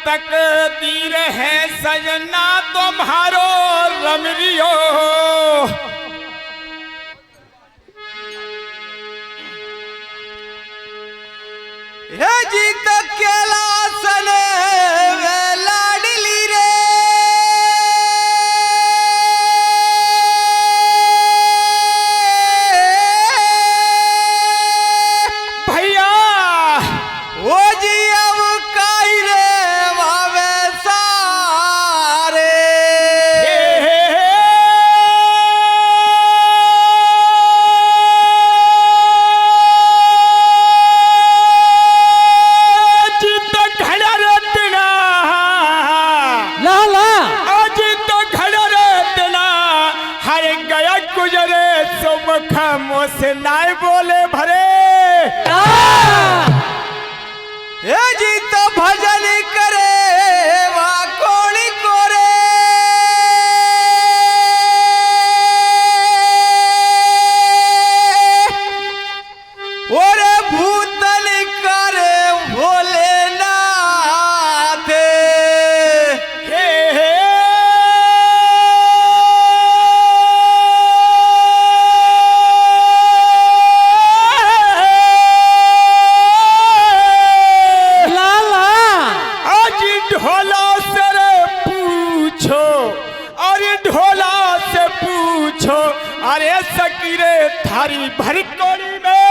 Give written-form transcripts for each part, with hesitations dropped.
तकदीर है सजना तुम्हारो रमरियो। हे जी तो कैलासन वे लाडली रे भैया ओ जी अब काई रे वावे सारे से नाय बोले भरे हे जी तो भजन करे वा कोणी कोरे ओरे भूतन करे भोलेनाथ अरे सकीरे थारी भरी कोड़ी में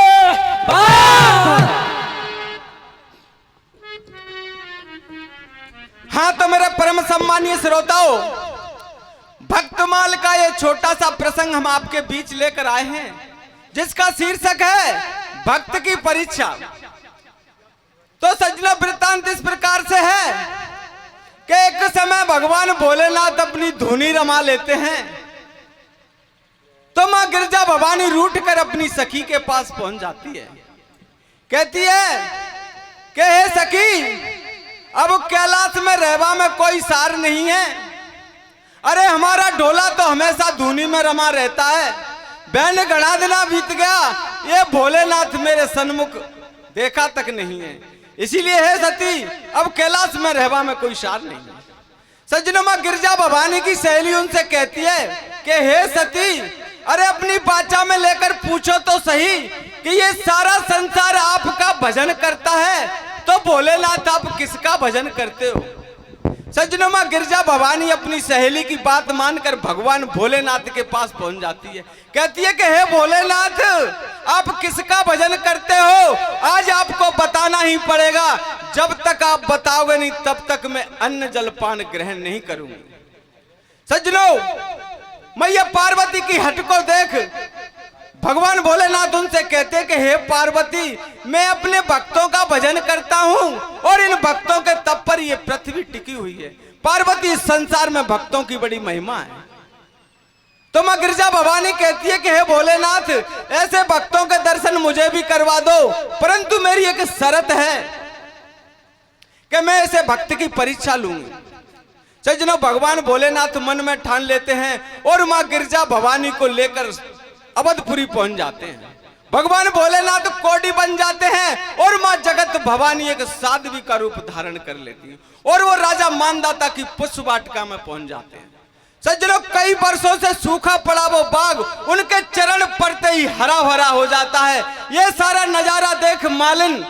हाँ तो मेरे परम सम्मानीय श्रोताओं, भक्तमाल का ये छोटा सा प्रसंग हम आपके बीच लेकर आए हैं जिसका शीर्षक है भक्त की परीक्षा। तो सज्जनों, वृत्तांत इस प्रकार से है कि एक समय भगवान भोलेनाथ अपनी धुनी रमा लेते हैं तो मां गिरजा भवानी रूठ कर अपनी सखी के पास पहुंच जाती है। कहती है कि हे सखी, अब कैलाश में रहवा में कोई सार नहीं है। अरे हमारा ढोला तो हमेशा धुनी में रमा रहता है। बहन घड़ा दिना बीत गया, ये भोलेनाथ मेरे सन्मुख देखा तक नहीं है। इसीलिए हे सती, अब कैलाश में रहवा में कोई सार नहीं है। सज्जनों, मां गिरजा भवानी की सहेली उनसे कहती है कि हे सती, अरे अपनी बाचा में लेकर पूछो तो सही कि ये सारा संसार आपका भजन करता है तो भोलेनाथ आप किसका भजन करते हो। सज्जनों, मां गिरजा भवानी अपनी सहेली की बात मानकर भगवान भोलेनाथ के पास पहुंच जाती है। कहती है कि हे भोलेनाथ, आप किसका भजन करते हो आज आपको बताना ही पड़ेगा। जब तक आप बताओगे नहीं तब तक मैं अन्न जलपान ग्रहण नहीं करूंगी। सज्जनों, मैया पार्वती की हट को देख भगवान भोलेनाथ उनसे कहते कि हे पार्वती, मैं अपने भक्तों का भजन करता हूं और इन भक्तों के तप पर ये पृथ्वी टिकी हुई है। पार्वती, इस संसार में भक्तों की बड़ी महिमा है। तो मां गिरजा भवानी कहती है कि हे भोलेनाथ, ऐसे भक्तों के दर्शन मुझे भी करवा दो, परंतु मेरी एक शर्त है कि मैं ऐसे भक्त की परीक्षा लूंगी। सज्जनों, भगवान भोलेनाथ मन में ठान लेते हैं और मां गिरजा भवानी को लेकर अवधपुरी पहुंच जाते हैं। भगवान भोलेनाथ कोडी बन जाते हैं और मां जगत भवानी एक साध्वी का रूप धारण कर लेती है और वो राजा मानदाता की पुष्प वाटिका में पहुंच जाते हैं। सज्जनों, कई वर्षों से सूखा पड़ा वो बाग उनके चरण पड़ते ही हरा भरा हो जाता है। ये सारा नजारा देख मालिन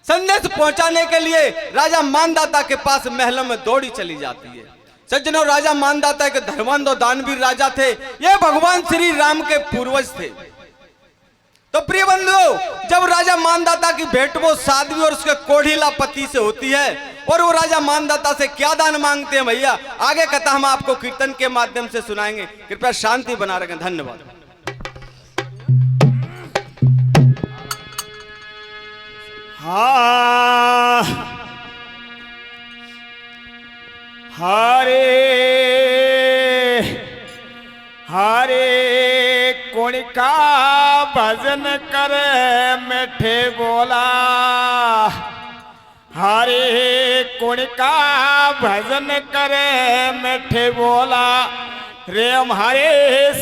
संदेश पहुंचाने के लिए राजा मानदाता के पास महलों में दौड़ी चली जाती है। सज्जनों, राजा मानदाता के धर्मांध और दानवीर राजा थे। ये भगवान श्री राम के पूर्वज थे। तो प्रिय बंधुओं, जब राजा मानदाता की भेंट वो साध्वी और उसके कोढ़ीला पति से होती है और वो राजा मानदाता से क्या दान मांगते हैं, भैया आगे कथा हम आपको कीर्तन के माध्यम से सुनाएंगे। कृपया शांति बना रखें। धन्यवाद। हरे हरे कुण का भजन करे मिठे बोला, हरे कुण का भजन करे मिठे बोला, रे हमारे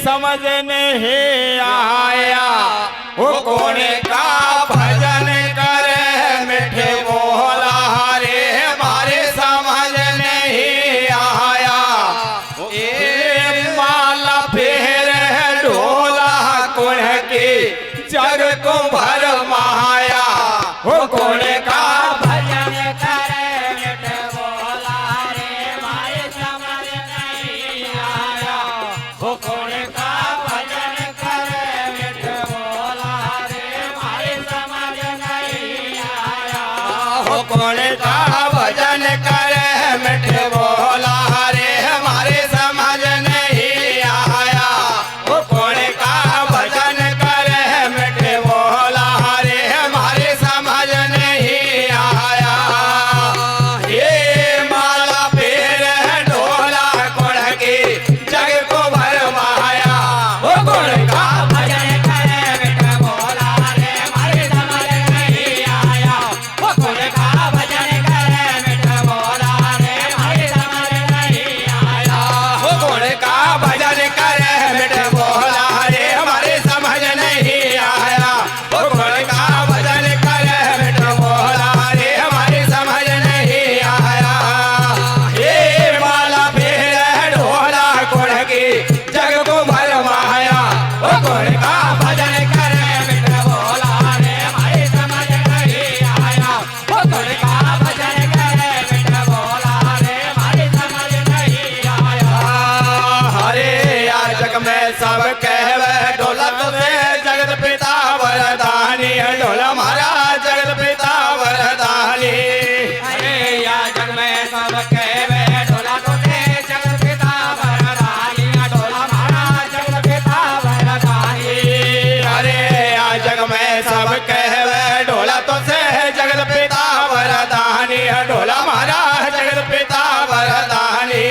समझ नहीं आया वो कुण का भजन करे मिठे बोला, हरे हमारे में सब कहवे ढोला तो से जगत पिता वरदानी ढोला मारा जगत पिता वरदानी अरे आ जग में सब कहवे ढोला तो से जगत पिता वरदानी ढोला मारा जगत पिता वरदानी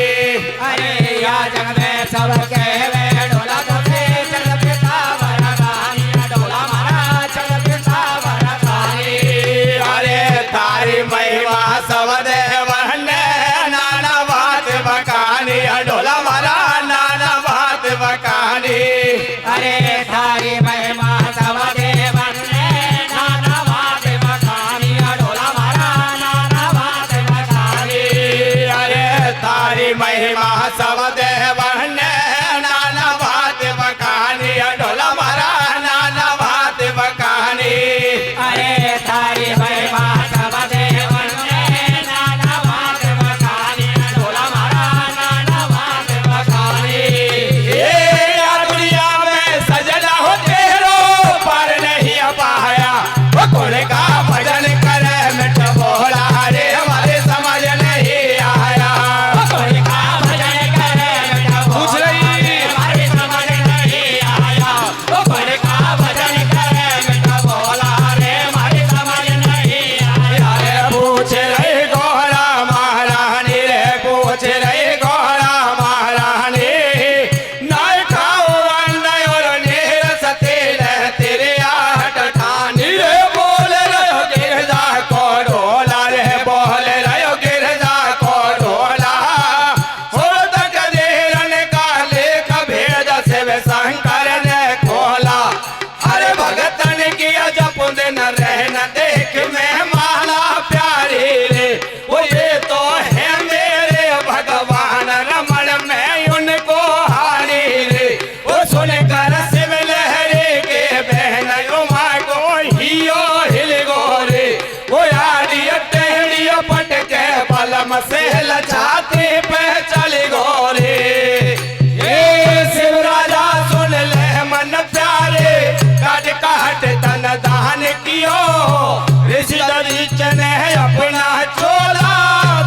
अरे या जग में सब कहवे ढोला तो से जगत पिता वरदानी ढोला मारा जगत पिता वरदानी अरे तारी महिमा सब देवन ने नाना बात बकानी ढोला मारा नाना बात बकानी अरे थारी महिमा सब देवन ने नाना बात बखानी ढोला मारा नाना बात बखानी अरे तारी महिमा सब देवन ने नाना बात बकानी ढोला मारा नाना बात बकानी अरे थारी महिमा सब देवन ने नाना बात बखानी ढोला मारा नाना बात बखानी ये या दुनिया में सजना हो तेरो पर नहीं पाया वो कौन का भजन करे मिठ बोला रे हमारे समझ नहीं आया कोई का भजन करे बेटा पूछ रही हमारी समझ नहीं आया कोई का भजन करे बेटा बोला रे हमारी समझ नहीं आया अरे पूछ रही गोरा महारानी रे पूछ रही गोरा महारानी नाय खाओ नहीं और नीर सती रे तेरे आठ ठानी रे बोल रहे हो गिरजा को ढोला रे बोल रहे हो गिरजा को ढोला हो तक देरन का लेख भेद से वे शंकर ने खोला अरे भगतन किया जप दिन रहन देख में माला प्यारी रे वो ये तो है मेरे भगवान रमण में उनको हारी रे वो सुनकर शिव लहरी के बहन उमा को हियो हिल गोरे वो यारी टेढ़ी पट के पलम से लछाती पे चली गोरे ये शिव राजा सुन ले मन प्यारे काट काट तन दान कियो ऋषि दरीच ने अपना चोला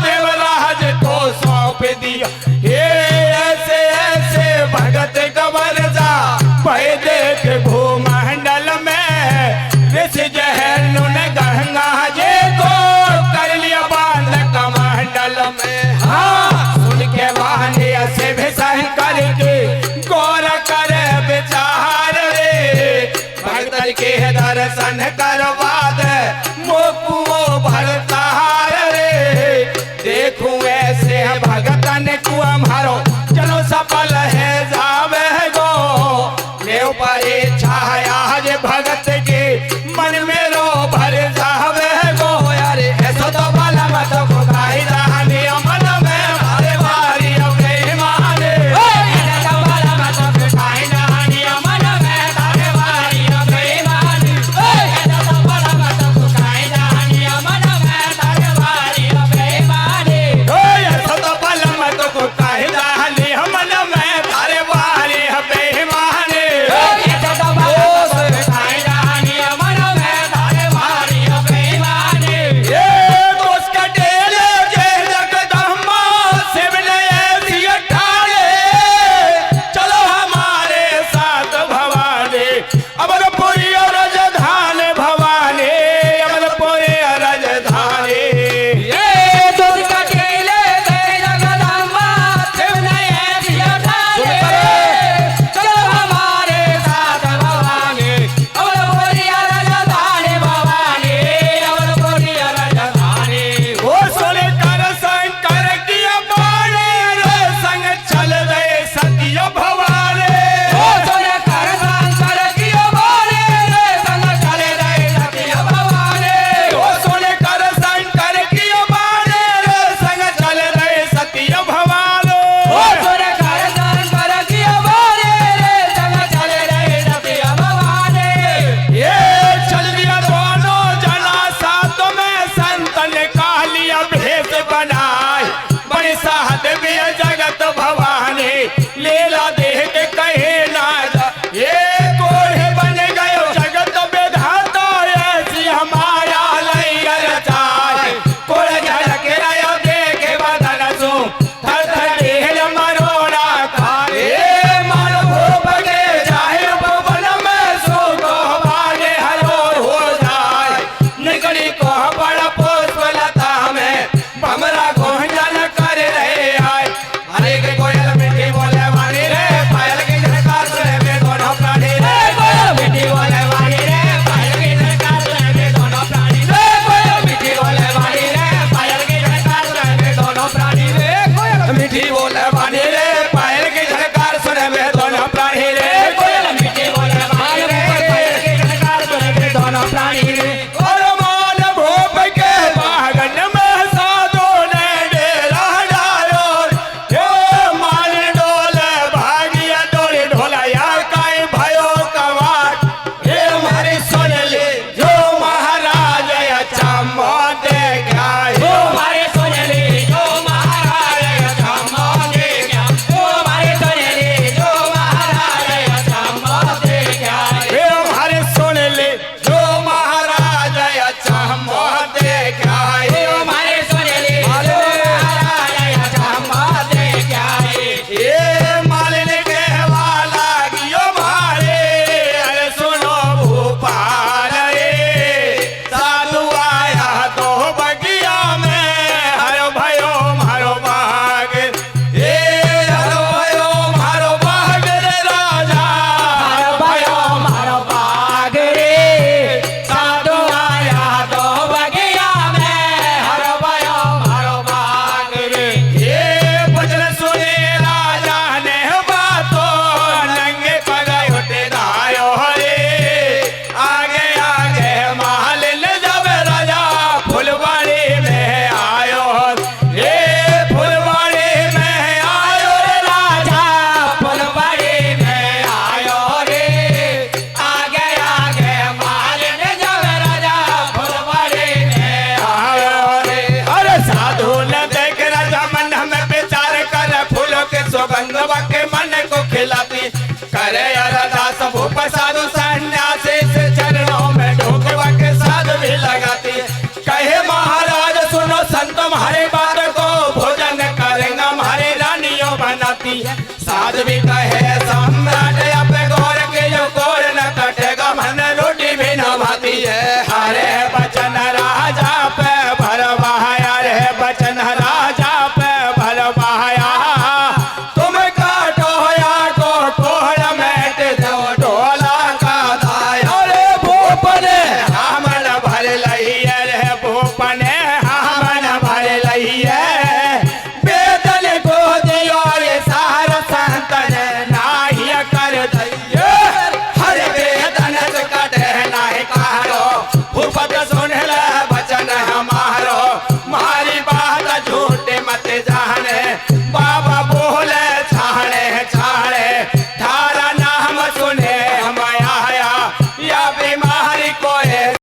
देवराज को सौंप दिया ये ऐसे ऐसे भगत कबर जा पै देख भूमंडल में ऋषि जहनु ने गंगा जी को कर लिया बांध कमंडल में हाँ सुन के वाणी से भी शंकर के गौर करे विचार रे भगत के दर्शन करवा